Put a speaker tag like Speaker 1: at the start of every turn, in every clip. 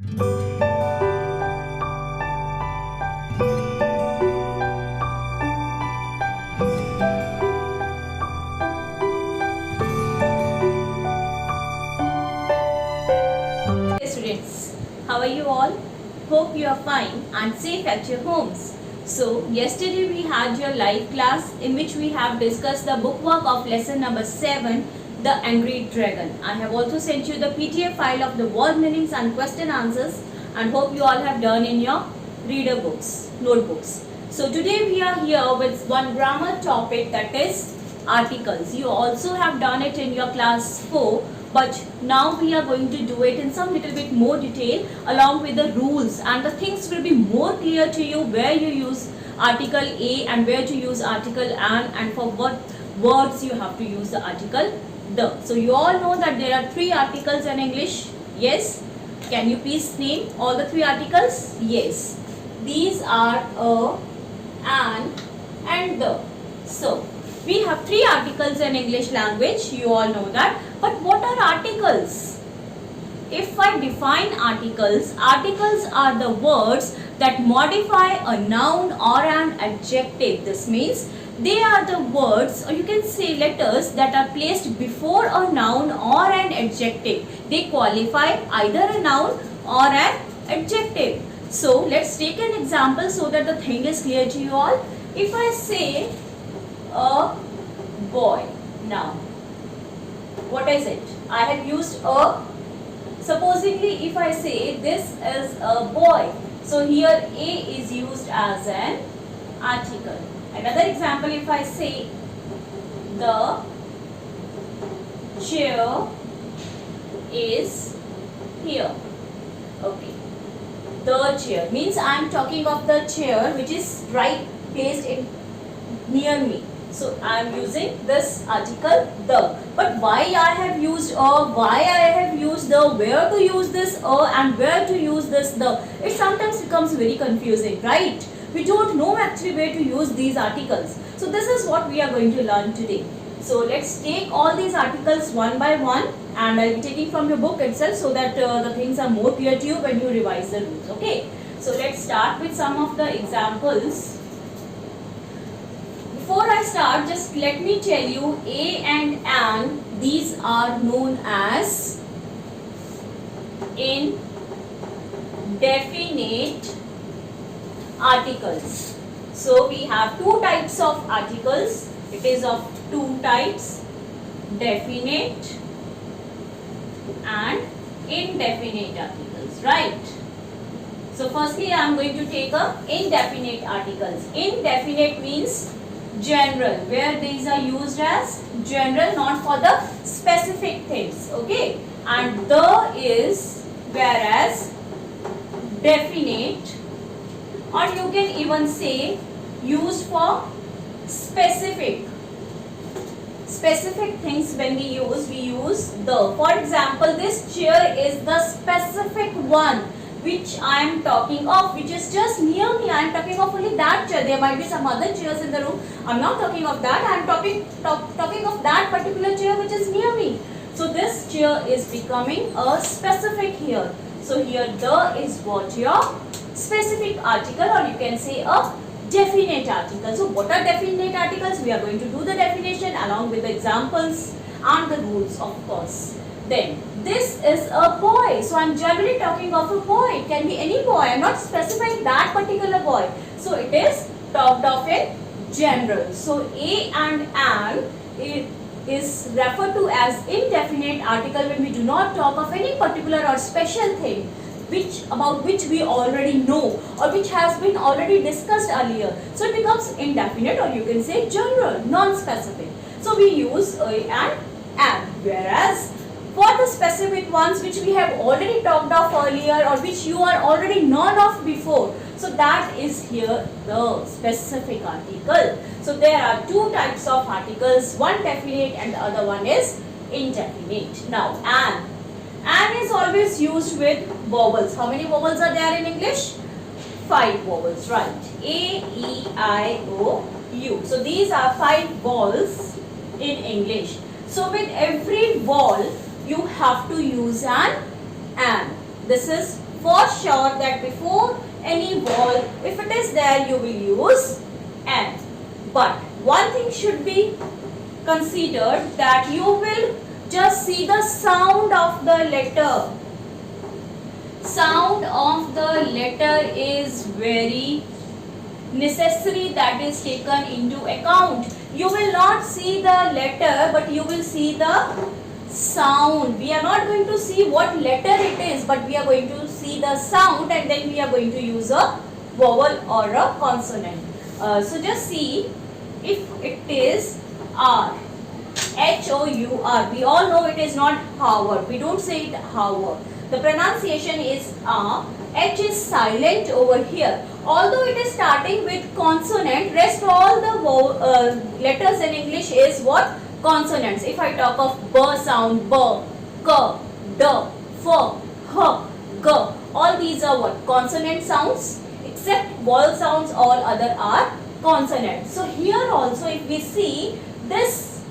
Speaker 1: Students, how are you all? Hope you are fine and safe at your homes. So, yesterday we had your live class in which we have discussed the bookwork of lesson number 7, The Angry Dragon. I have also sent you the PDF file of the word meanings and question answers, and hope you all have done in your reader books, notebooks. So, today we are here with one grammar topic, that is articles. You also have done it in your class 4. But now we are going to do it in some little bit more detail along with the rules, and the things will be more clear to you where you use article a and where to use article an, and for what words you have to use the article the. So you all know that there are 3 articles in English. Yes? Can you please name all the 3 articles? Yes. These are a, an and the. So we have 3 articles in English language. You all know that. But what are articles? If I define articles, articles are the words that modify a noun or an adjective. This means they are the words, or you can say letters, that are placed before a noun or an adjective. They qualify either a noun or an adjective. So let's take an example so that the thing is clear to you all. If I say a boy, now what is it? I have used a. Supposedly if I say this is a boy, so here a is used as an article. Another example, if I say the chair is here. Okay. The chair means I am talking of the chair which is right placed in near me. So I am using this article the. But why I have used a, why I have used the, where to use this a and where to use this the, it sometimes becomes very confusing, right? We don't know actually where to use these articles. So this is what we are going to learn today. So let's take all these articles one by one, and I will be taking from your book itself so that the things are more clear to you when you revise the rules. Okay. So let's start with some of the examples. Before I start, just let me tell you, a and an, these are known as indefinite articles. So we have 2 types of articles. It is of 2 types, definite and indefinite articles, right? So firstly I am going to take a indefinite articles. Indefinite means general, where these are used as general, not for the specific things. Okay, and the is, whereas definite, or you can even say used for specific things. When we use the. For example, this chair is the specific one which I am talking of, which is just near me. I am talking of only that chair. There might be some other chairs in the room. I am not talking of that. I am talking of that particular chair which is near me. So this chair is becoming a specific here. So here the is what your specific article, or you can say a definite article. So what are definite articles? We are going to do the definition along with the examples and the rules, of course. Then this is a boy. So I am generally talking of a boy. It can be any boy. I am not specifying that particular boy. So it is talked of in general. So a and an, it is referred to as indefinite article when we do not talk of any particular or special thing about which we already know or which has been already discussed earlier. So it becomes indefinite, or you can say general, non-specific. So we use a and an. Whereas for the specific ones which we have already talked of earlier, or which you are already known of before, so that is here the specific article. So there are 2 types of articles, one definite and the other one is indefinite. Now an. An is always used with vowels. How many vowels are there in English? 5 vowels, right? A, E, I, O, U. So these are 5 vowels in English. So with every vowel you have to use an. This is for sure that before any vowel, if it is there, you will use an. But one thing should be considered, that you will just see the sound of the letter. Sound of the letter is very necessary, that is taken into account. You will not see the letter, but you will see the sound. We are not going to see what letter it is, but we are going to see the sound, and then we are going to use a vowel or a consonant. So just see, if it is R, H-O-U-R, we all know it is not hour. We don't say it hour. The pronunciation is R. H is silent over here. Although it is starting with consonant, rest all the letters in English is what? Consonants. If I talk of B sound, B, K, D, F, H, G, all these are what? Consonant sounds. Except vowel sounds, all other are consonants. So here also, if we see this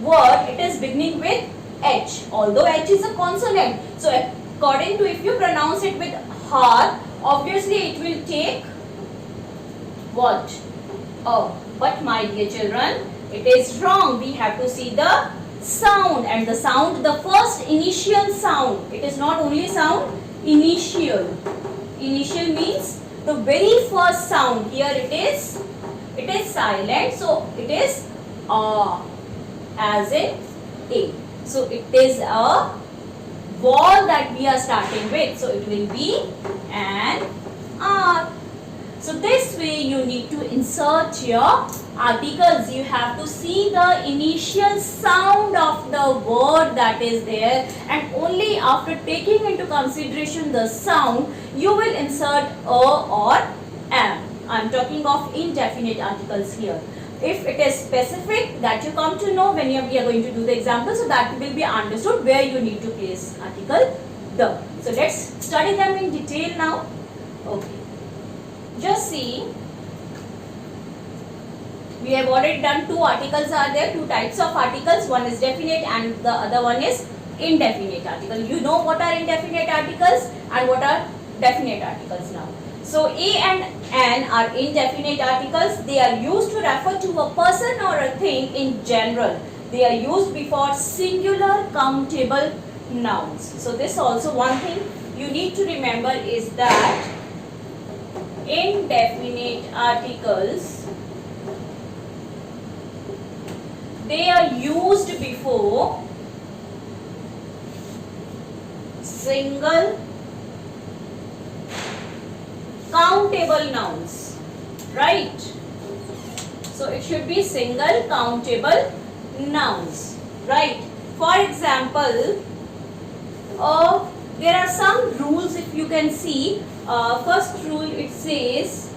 Speaker 1: word, it is beginning with H. Although H is a consonant, so according to, if you pronounce it with har, obviously it will take what? Oh, but my dear children, it is wrong. We have to see the sound, and the sound, the first initial sound. It is not only sound, initial. Initial means the very first sound. Here it is silent, so it is A, as in A. So it is a vowel that we are starting with, so it will be an R. So this way you need to insert your articles. You have to see the initial sound of the word that is there, and only after taking into consideration the sound, you will insert a or am. I am talking of indefinite articles here. If it is specific, that you come to know when we are going to do the example, so that will be understood where you need to place article the. So let's study them in detail now. Okay. Just see, we have already done two articles are there, two types of articles. One is definite and the other one is indefinite article. You know what are indefinite articles and what are definite articles now. So a and an are indefinite articles. They are used to refer to a person or a thing in general. They are used before singular countable nouns. So this also one thing you need to remember is that indefinite articles, they are used before single countable nouns, right? So it should be single countable nouns, right? For example, there are some rules. If you can see, first rule, it says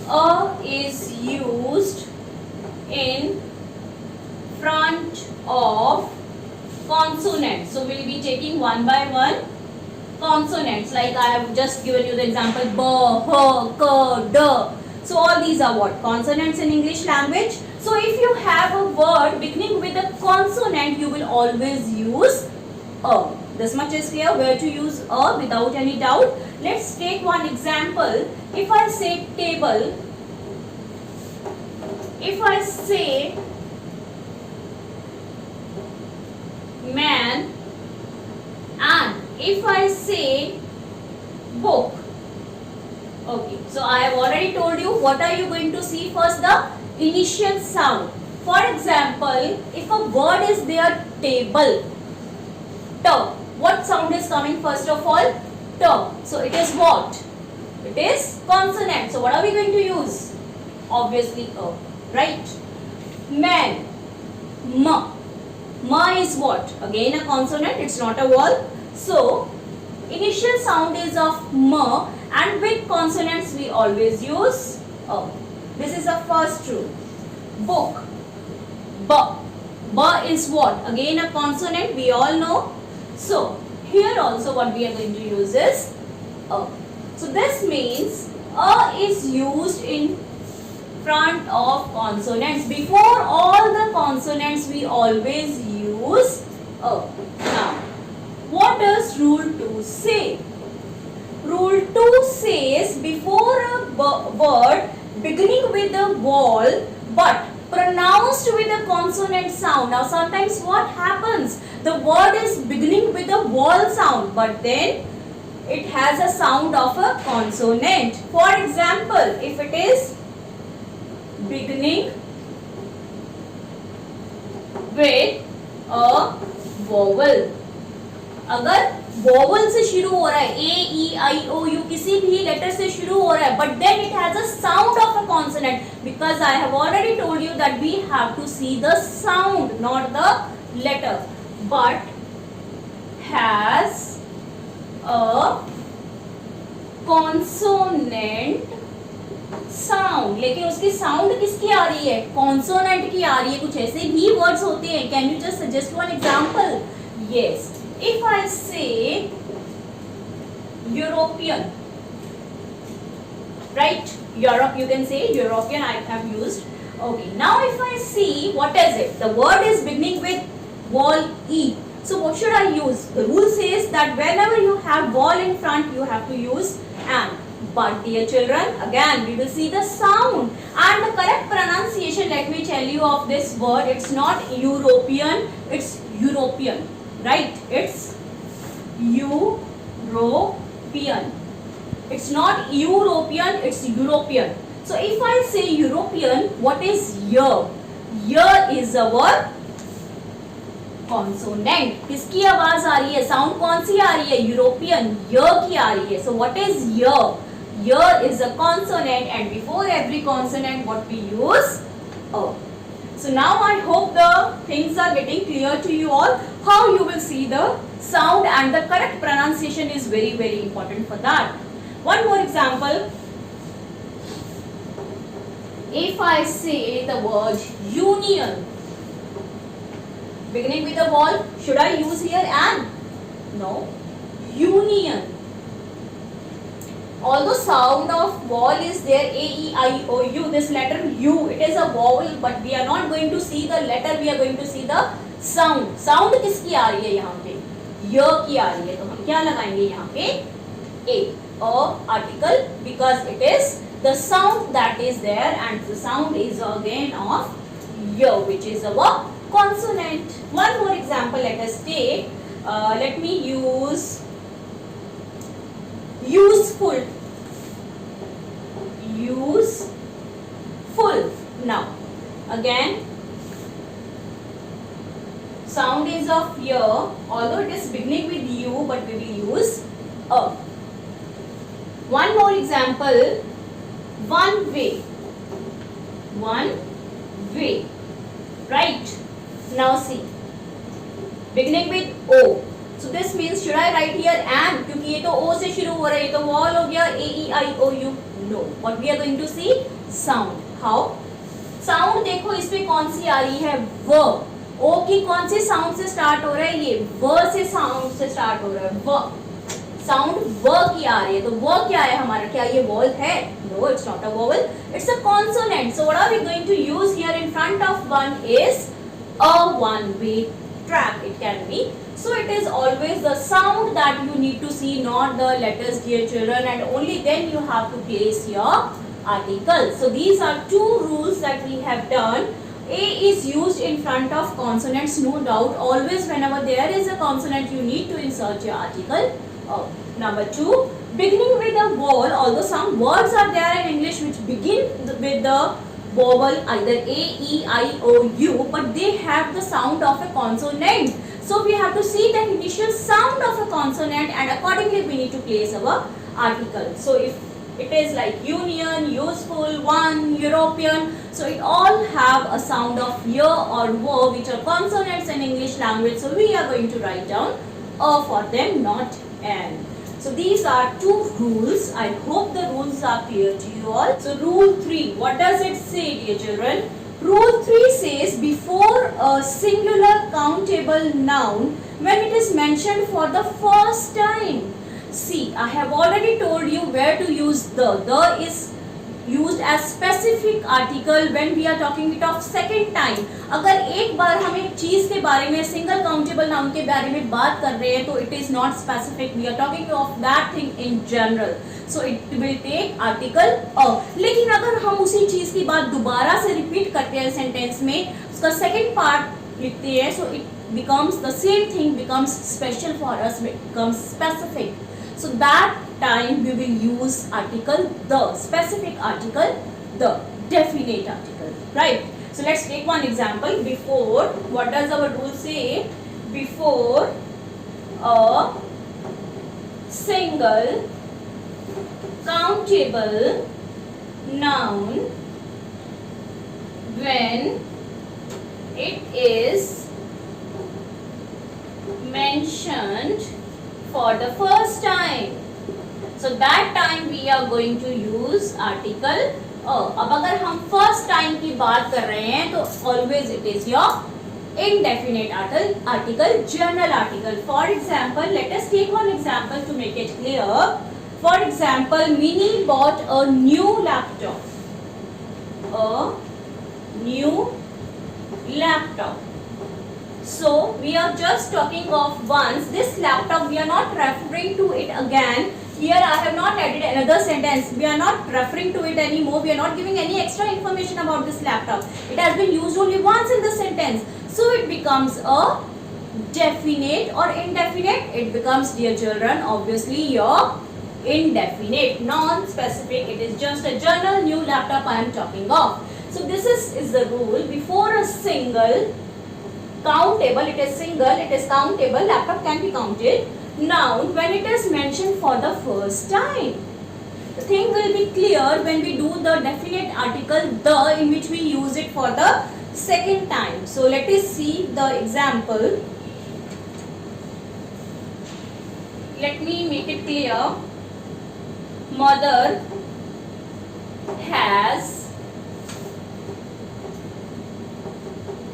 Speaker 1: a is used in front of consonants. So we will be taking one by one consonants, like I have just given you the example b, h, k, d. So all these are what? Consonants in English language. So if you have a word beginning with a consonant, you will always use a. This much is clear, where to use a without any doubt. Let's take one example. If I say table, if I say man, and if I say book. Okay, so I have already told you what are you going to see first, the initial sound. For example, if a word is there, table, t, what sound is coming first of all? T. So it is what? It is consonant. So what are we going to use? Obviously a, right? Man, m. Ma is what? Again a consonant, it's not a vowel. So, initial sound is of ma, and with consonants we always use a. This is the first rule. Book, ba. Ba is what? Again a consonant, we all know. So, here also what we are going to use is a. So, this means a is used in front of consonants. Before all the consonants we always use a. Now, What does rule 2 say? Rule 2 says before a word beginning with a vowel but pronounced with a consonant sound. Now sometimes what happens? The word is beginning with a vowel sound but then it has a sound of a consonant. For example, if it is beginning with a vowel, अगर vowel से शुरू हो रहा है, ए ई आई ओ you किसी भी letter से शुरू हो रहा है, but then it has a sound of a consonant, because I have already told you that we have to see the sound not the letter, but has a consonant sound. लेकिन उसकी sound किसकी आ रही है? Consonant की आ रही है. कुछ ऐसे भी वर्ड्स होते हैं. Can you just suggest one example? Yes, if I say European, right? Europe, you can say European, I have used. Okay, now if I see, what is it? The word is beginning with vowel E. So what should I use? The rule says that whenever you have vowel in front, you have to use an. But dear children, again we will see the sound and the correct pronunciation. Let me tell you of this word. It's not European, it's European. Right? It's European. It's not European, it's European. So if I say European, what is year? Year is our consonant. किसकी आवाज आ रही है? Sound कौन सी आ रही है? European, year की आ रही है. So what is year? Year is a consonant and before every consonant what we use? A. So now I hope the things are getting clear to you all. How you will see the sound and the correct pronunciation is very very important for that. One more example. If I say the word union, beginning with a vowel, should I use here an? No. Union. Although sound of vowel is there, A, E, I, O, U, this letter U, it is a vowel, but we are not going to see the letter, we are going to see the sound. Sound किसकी आ रही है यहाँ पे? य की आ रही है, तो हम क्या लगाएंगे यहाँ पे? A, article, because it is the sound that is there and the sound is again of y, which is our consonant. One more example let us take. Let me use useful. Useful. Now again sound is of y, although it is beginning with u, but we will use a. One more example. One way. One way. Right? Now see, beginning with o. So this means should I write here an? क्योंकि ये तो o से शुरू हो रहा है, ये तो vowel हो गया, a e i o u. No. What we are going to see? Sound. How? Sound देखो इसमें कौन सी आ रही है? व. o की कौन से साउंड से स्टार्ट हो रहा है? ये व से साउंड से स्टार्ट हो रहा है. व साउंड व की आ रही है, तो व क्या है हमारा? क्या ये वॉल है? No, it's not a vowel. It's a consonant. So what are we going to use here in front of one is a one-way track. It can be. So it is always the sound that you need to see, not the letters, dear children, and only then you have to place your article. So these are two rules that we have done. A is used in front of consonants, no doubt. Always whenever there is a consonant, you need to insert your article. Number 2, beginning with a vowel, although some words are there in English which begin with the vowel either A, E, I, O, U, but they have the sound of a consonant. So we have to see the initial sound of a consonant and accordingly we need to place our article. So if it is like union, useful, one, European, so it all have a sound of y or wo, which are consonants in English language. So we are going to write down a for them, not an. So these are two rules. I hope the rules are clear to you all. So rule 3, what does it say, dear children? Rule 3 says before a singular countable noun, when it is mentioned for the first time. See, I have already told you where to use the. The is used as specific article when we are talking it of second time. अगर एक बार हम एक चीज के बारे में single countable noun के बारे में बात कर रहे हैं तो it is not specific, we are talking of that thing in general, so it will take article a. लेकिन अगर हम उसी चीज की बात दोबारा से रिपीट करते हैं सेंटेंस में, उसका सेकेंड पार्ट लिखते हैं, so it becomes the same thing becomes special for us, becomes specific. So that time we will use article the, specific article the, definite article, right? So let's take one example. Before, what does our rule say? Before a single countable noun, when it is mentioned for the first time, so that time we are going to use article a. अब अगर हम first time की बात कर रहे हैं तो always it is your indefinite article, general article. For example, let us take one example to make it clear. For example, Minnie bought a new laptop. A new laptop. So we are just talking of once this laptop, we are not referring to it again. Here I have not added another sentence, we are not referring to it anymore, we are not giving any extra information about this laptop. It has been used only once in the sentence, so it becomes a definite or indefinite. It becomes, dear children, obviously your indefinite, non-specific. It is just a general new laptop I am talking of. So this is the rule. Before a single countable, it is single, it is countable, laptop can be counted, noun, when it is mentioned for the first time. The thing will be clear when we do the definite article the, in which we use it for the second time. So let us see the example. Let me make it clear. Mother has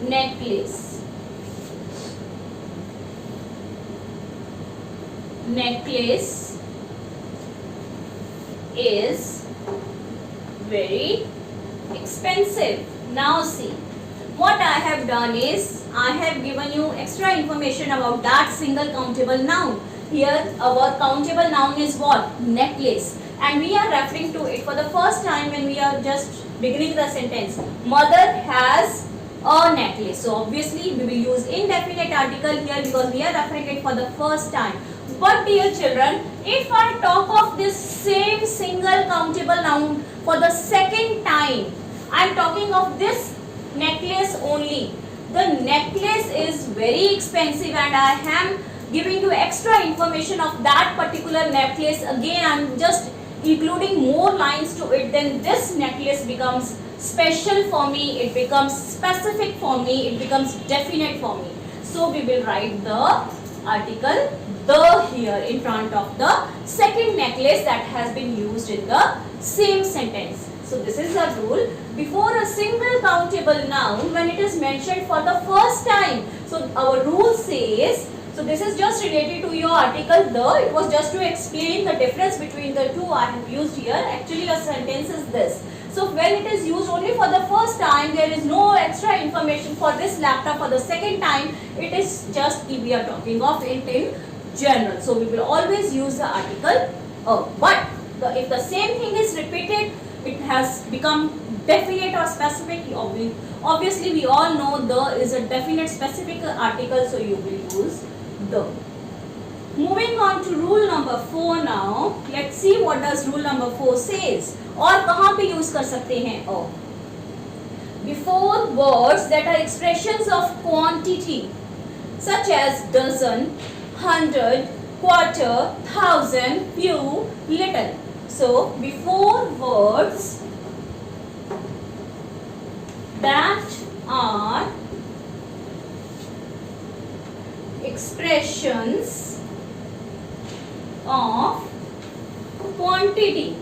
Speaker 1: necklace. Necklace is very expensive. Now see, what I have done is I have given you extra information about that single countable noun. Here our countable noun is what? Necklace, and we are referring to it for the first time when we are just beginning the sentence. Mother has a necklace. So obviously we will use indefinite article here because we are referring it for the first time. But dear children, if I talk of this same single countable noun for the second time, I am talking of this necklace only. The necklace is very expensive and I am giving you extra information of that particular necklace. Again, I am just including more lines to it. Then this necklace becomes special for me, it becomes specific for me, it becomes definite for me. So we will write the article the here in front of the second necklace that has been used in the same sentence. So this is the rule. Before a single countable noun, when it is mentioned for the first time, so our rule says, so this is just related to your article the, it was just to explain the difference between the two I have used here. Actually a sentence is this. So when it is used only for the first time, there is no extra information for this laptop for the second time. It is just, we are talking of it in general. So we will always use the article a. But if the same thing is repeated, it has become definite or specific. Obviously we all know the is a definite specific article, so you will use the. Moving on to rule number 4 now. Let's see what does rule number 4 says. और कहाँ पे use कर सकते हैं a? Before words that are expressions of quantity, such as dozen, hundred, quarter, thousand, few, little. So before words that are expressions of quantity,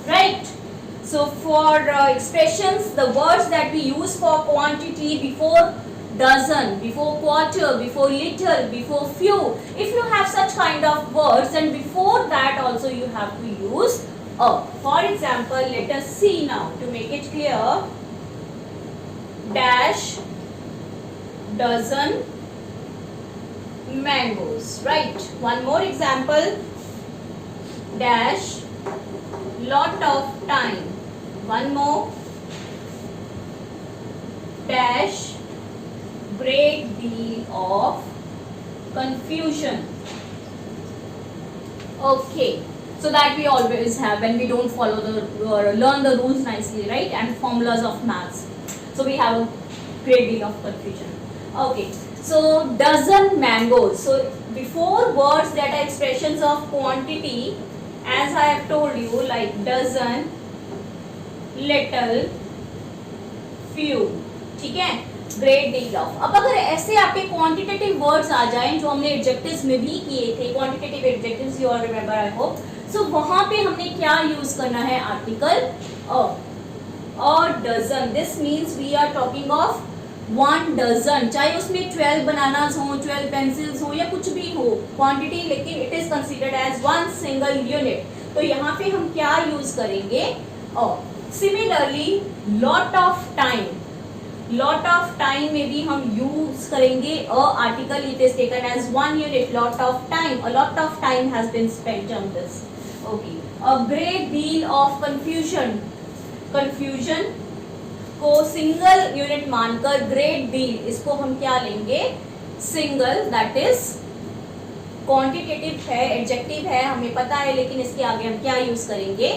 Speaker 1: right? So for expressions, the words that we use for quantity before dozen, before quarter, before little, before few, if you have such kind of words, then before that also you have to use For example, let us see now to make it clear. Dash dozen mangoes, right? One more example. Dash lot of time. One more. Dash great deal of confusion. Okay, so that we always have when we don't follow the or learn the rules nicely, right? And formulas of maths. So we have a great deal of confusion. Okay, so dozen mangoes. So before words that are expressions of quantity, as I have told you, like dozen, little, few, ठीक है, great deal of. अब अगर ऐसे आपके quantitative words आ जाएं जो हमने adjectives में भी किए थे, quantitative adjectives you all remember I hope. So वहां पे हमने क्या यूज करना है? आर्टिकल और dozen. This means we are talking of 1 dozen, चाहे उसमें 12 बनानास हो, 12 पेंसिल्स हो या कुछ भी हो क्वांटिटी, लेकिन it is considered as 1 single unit. तो यहाँ पे हम क्या यूज करेंगे? Similarly lot of time. Lot of time में भी हम यूज करेंगे a article. It is taken as 1 unit. Lot of time, a lot of time has been spent on this. Okay, a great deal of confusion. Confusion को single unit मानकर great deal, इसको हम क्या लेंगे? Single. That is quantitative है, adjective है, हमें पता है, लेकिन इसके आगे हम क्या यूज करेंगे?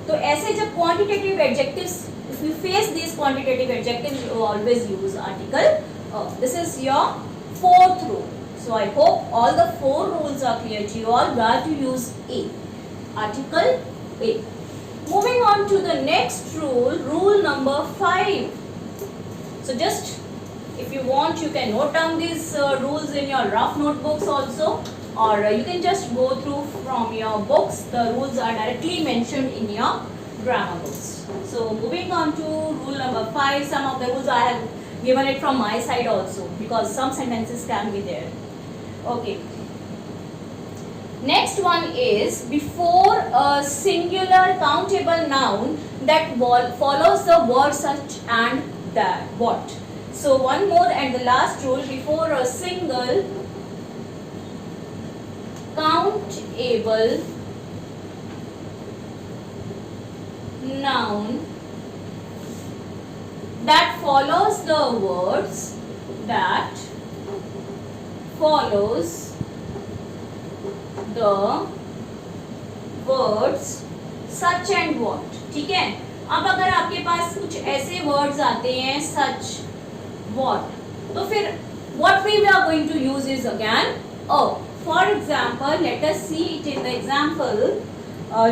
Speaker 1: तो ऐसे जब quantitative adjectives, if you face these quantitative adjectives, you always use article. This is your 4th rule. So I hope all the 4 rules are clear to you all. Where to use a article a. Moving on to the next rule, rule number 5. So just if you want, you can note down these rules in your rough notebooks also, or you can just go through from your books. The rules are directly mentioned in your grammar books. So moving on to rule number 5. Some of the rules I have given it from my side also, because some sentences can be there. Okay. Next one is before a singular countable noun that follows the word such and that. What? So one more and the last rule, before a single countable noun that follows the words that follows the words such and what. ठीक है, अब अगर आपके पास कुछ ऐसे words आते हैं such, what, तो फिर what we are going to use is again a. For example, let us see it in the example.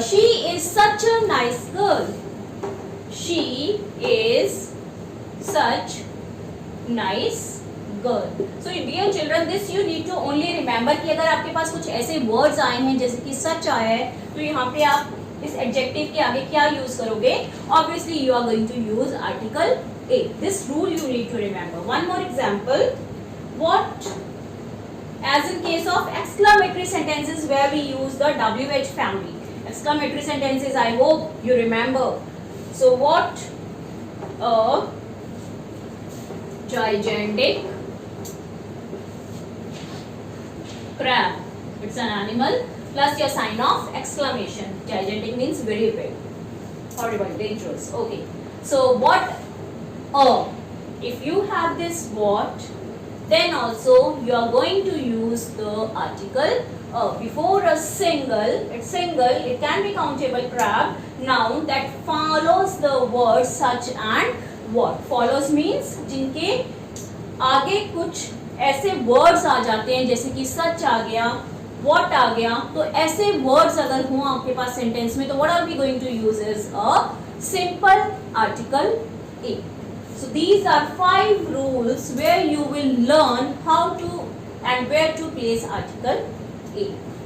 Speaker 1: She is such a nice girl. She is such nice girl. So dear children, this you need to only remember कि अगर आपके पास कुछ ऐसे words आए हैं जैसे कि such आया है, तो यहाँ पे आप इस adjective के आगे क्या use करोगे? Obviously you are going to use article a. This rule you need to remember. One more example. What? As in case of exclamatory sentences where we use the WH family. Exclamatory sentences, I hope you remember. So what? A gigantic crab. It's an animal plus your sign of exclamation. Gigantic means very big, horrible, dangerous. Okay. So what? A. If you have this what, then also you are going to use the article before a single. It's single. It can be countable crab noun that follows the word such and what. Follows means जिनके आगे कुछ ऐसे words आ जाते हैं जैसे कि such आ गया, what आ गया. तो ऐसे words अगर हों आपके पास sentence में, तो what are we going to use is a simple article a. So these are 5 rules where you will learn how to and where to place article a.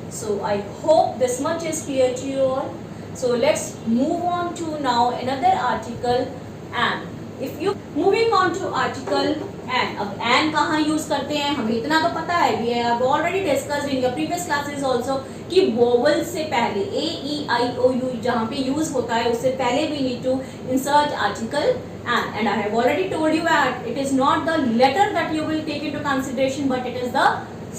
Speaker 1: So I hope this much is clear to you all. So let's move on to now another article and. If you moving on to article an. अब an कहाँ use करते हैं, हमें इतना तो पता है, we have already discussed in your previous classes also कि वोवल से पहले ए ई आई ओ यू जहाँ पे यूज होता है उससे पहले we need to insert article and I have already told you that it is not the letter that you will take into consideration, but it is the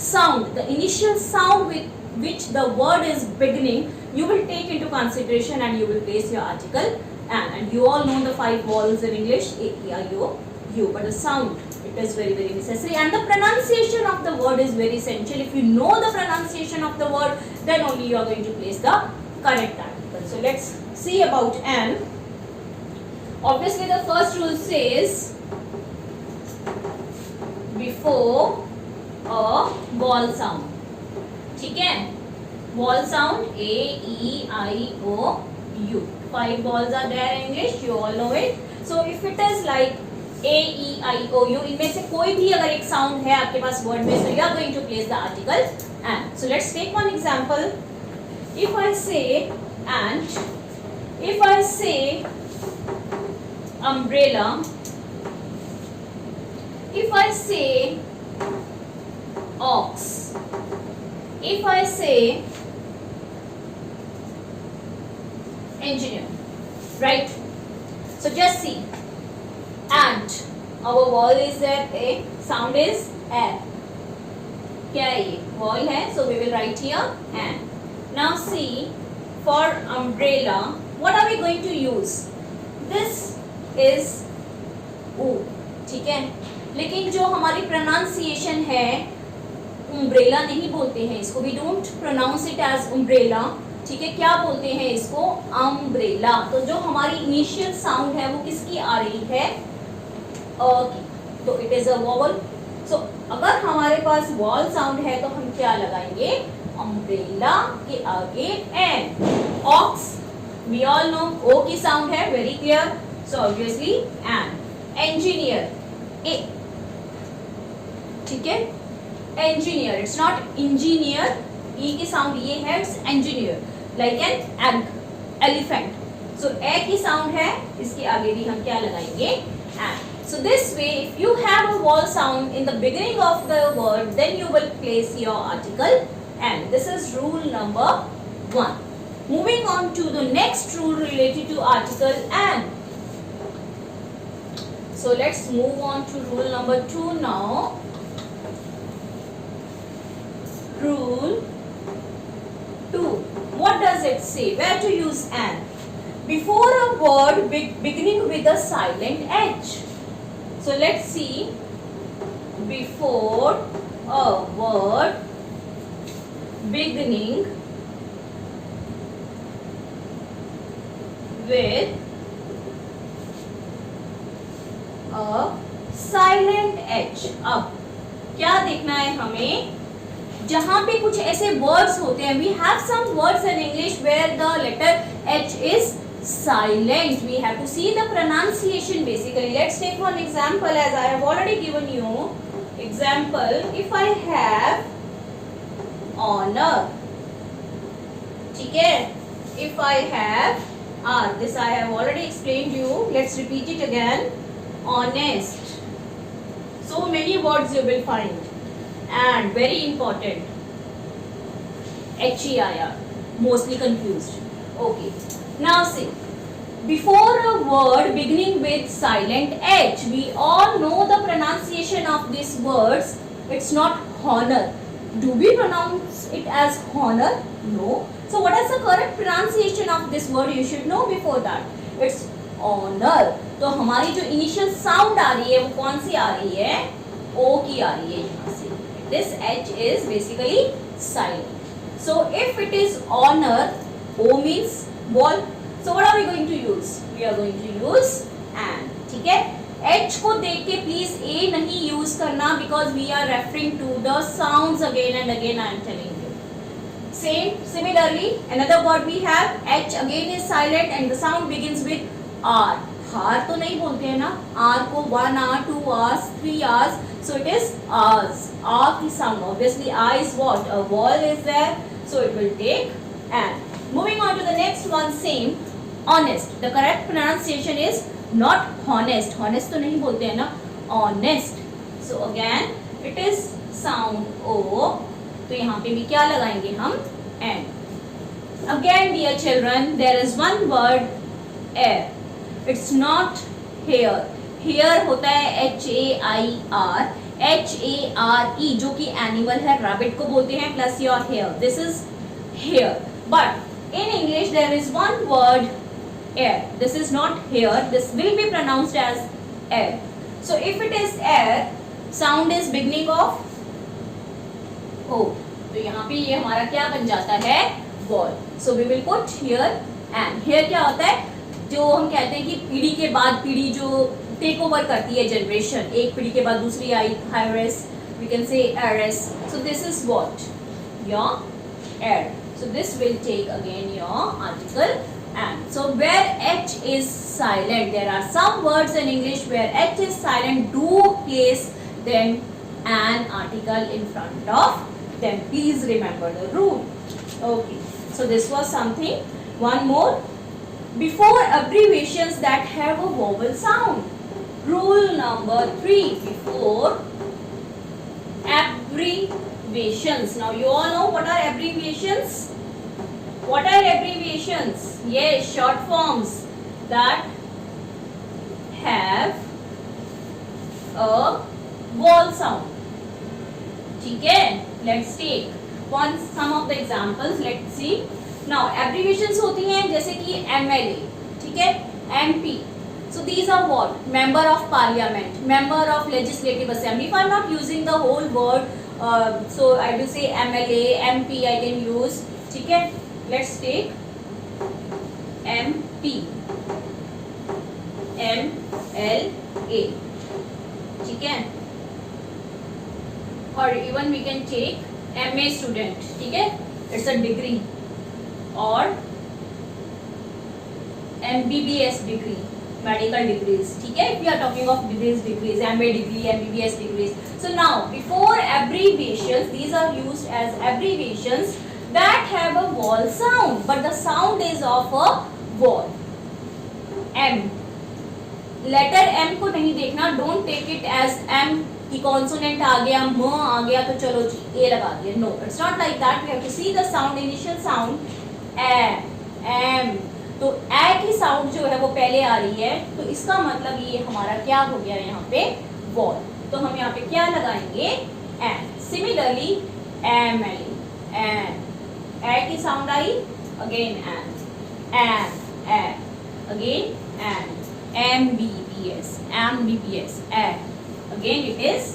Speaker 1: sound, the initial sound with which the word is beginning you will take into consideration and you will place your article and you all know the 5 vowels in English, a e i o u, but the sound it is very necessary and the pronunciation of the word is very essential. If you know the pronunciation of the word, then only you are going to place the correct article. So let's see about an. Obviously the first rule says before a vowel sound, ठीक है, vowel sound a e i o u, 5 vowels are there in English, you all know it. So if it is like a e i o u, इनमें से कोई भी अगर एक sound है आपके पास word में, so you are going to place the article and. So let's take one example. If I say ant, if I say umbrella, if I say ox, if I say engineer, right? So just see, ant, our vowel is there, a, sound is a, क्या है ये vowel है, so we will write here an. Now see, for umbrella what are we going to use? This is u, ठीक है, लेकिन जो हमारी pronunciation है umbrella नहीं बोलते हैं इसको, we don't pronounce it as umbrella, ठीक है, क्या बोलते हैं इसको, umbrella. तो जो हमारी इनिशियल साउंड है वो किसकी आ रही है, अ की, तो इट इज अ वॉवल. सो अगर हमारे पास वॉवल साउंड है तो हम क्या लगाएंगे, umbrella के आगे an. Ox we all know ओ की साउंड है, very clear, so obviously an. Engineer, a, ठीक है, engineer, it's not engineer, e की साउंड ये है, it's engineer, like an egg, elephant. So a की साउंड है, इसके आगे भी हम क्या लगाएंगे, an. So this way if you have a vowel sound in the beginning of the word, then you will place your article an. This is rule number 1. Moving on to the next rule related to article an. So let's move on to rule number 2 now. Rule 2. What does it say? Where to use an? Before a word beginning with a silent H. So let's see. Before a word beginning with silent H. अब क्या देखना है हमें, जहां पे कुछ ऐसे words होते हैं, we have some words in English where the letter H is silent, we have to see the pronunciation basically. Let's take one example as I have already given you. Example, if I have honor, ठीक है, if I have this I have already explained you, let's repeat it again. Honest, so many words you will find and very important, HEIR, mostly confused. Okay, now see, before a word beginning with silent H, we all know the pronunciation of these words, it's not honor. Do we pronounce it as honor? No. So what is the correct pronunciation of this word? You should know before that. It's honor. तो हमारी जो initial sound आ रही है वो कौन सी आ रही है, ओ की आ रही है यहाँ से. This H is basically silent. So if it is honour, O means ball, so what are we going to use, we are going to use an. ठीक है, एच को देख के प्लीज ए नहीं यूज करना, because we are referring to the sounds again and again. I am telling you. Similarly, another word we have, H again is silent and the sound begins with R. हार तो नहीं बोलते हैं ना, are को 1 hour, 2 hours, 3 hours, so it is hours. R की sound, obviously I is what, a vowel is there, so it will take and. Moving on to the next one, same, honest. The correct pronunciation is not honest. Honest तो नहीं बोलते हैं ना, honest. So again it is sound O. तो यहाँ पे भी क्या लगाएंगे हम? N. Again dear children, there is one word air. It's not here. Here होता है HAIR. HARE जो कि एनिमल है, रैबिट को बोलते हैं, plus your hair. This is hair. But in English there is one word air. This is not here. This will be pronounced as air. So if it is air, sound is beginning of O. तो यहाँ पे ये हमारा क्या बन जाता है? Wall. So we will put here and. Here क्या होता है? जो हम कहते हैं कि पीढ़ी के बाद पीढ़ी जो टेक ओवर करती है जनरेशन, एक पीढ़ी के बाद दूसरी आई, हायरस, we can say heiress. So this is what? Your heir. So this will take again your article and. So where H is silent, there are some words in English where H is silent, do place then an article in front of them. Please remember the rule. Okay. So this was something. One more. Before abbreviations that have a vowel sound. Rule number 3. Before abbreviations. Now you all know what are abbreviations? What are abbreviations? Yes, short forms that have a vowel sound. ठीक है? Let's take some of the examples. Let's see. Now abbreviations होती हैं जैसे कि MLA, ठीक है? MP. So these are what? Member of Parliament, member of Legislative Assembly. If I am not using the whole word, so I will say MLA, MP. I can use. ठीक है? Let's take MP, MLA. ठीक है? Or even we can take MA student. ठीक है? It's a degree. Or MBBS degree, medical degrees. ठीक है? If we are talking of degrees, MA degree, MBBS degrees. So now, before abbreviations, these are used as abbreviations that have a vowel sound, but the sound is of a vowel. M. Letter M को नहीं देखना. Don't take it as M की consonant आ गया, म आ गया तो चलो जी A लगा दिया. No, it's not like that. We have to see the sound, initial sound. M. तो ए की साउंड जो है वो पहले आ रही है, तो इसका मतलब ये हमारा क्या हो गया यहाँ पे? वॉल. तो हम यहाँ पे क्या लगाएंगे? An. Similarly M L N. ए की sound I, again an. N N again an. M B B S an. Again it is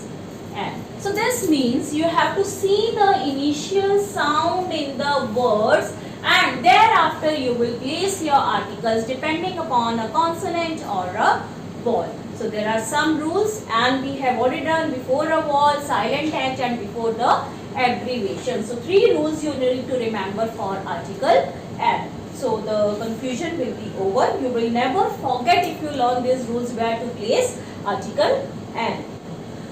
Speaker 1: N. So this means you have to see the initial sound in the words and thereafter you will place your articles depending upon a consonant or a vowel. So there are some rules and we have already done before a vowel, silent H and before the abbreviation. So 3 rules you need to remember for article N. So the confusion will be over. You will never forget if you learn these rules where to place article N.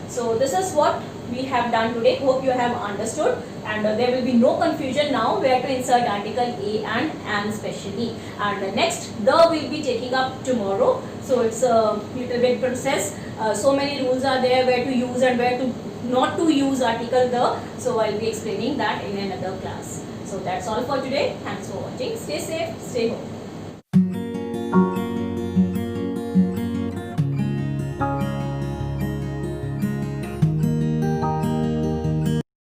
Speaker 1: So this is what we have done today. Hope you have understood and there will be no confusion now where to insert article A and N especially. And next the will be taking up tomorrow. So it's a little bit process. So many rules are there where to use and where to not to use article the. So I'll be explaining that in another class. So that's all for today. Thanks for watching. Stay safe, stay home.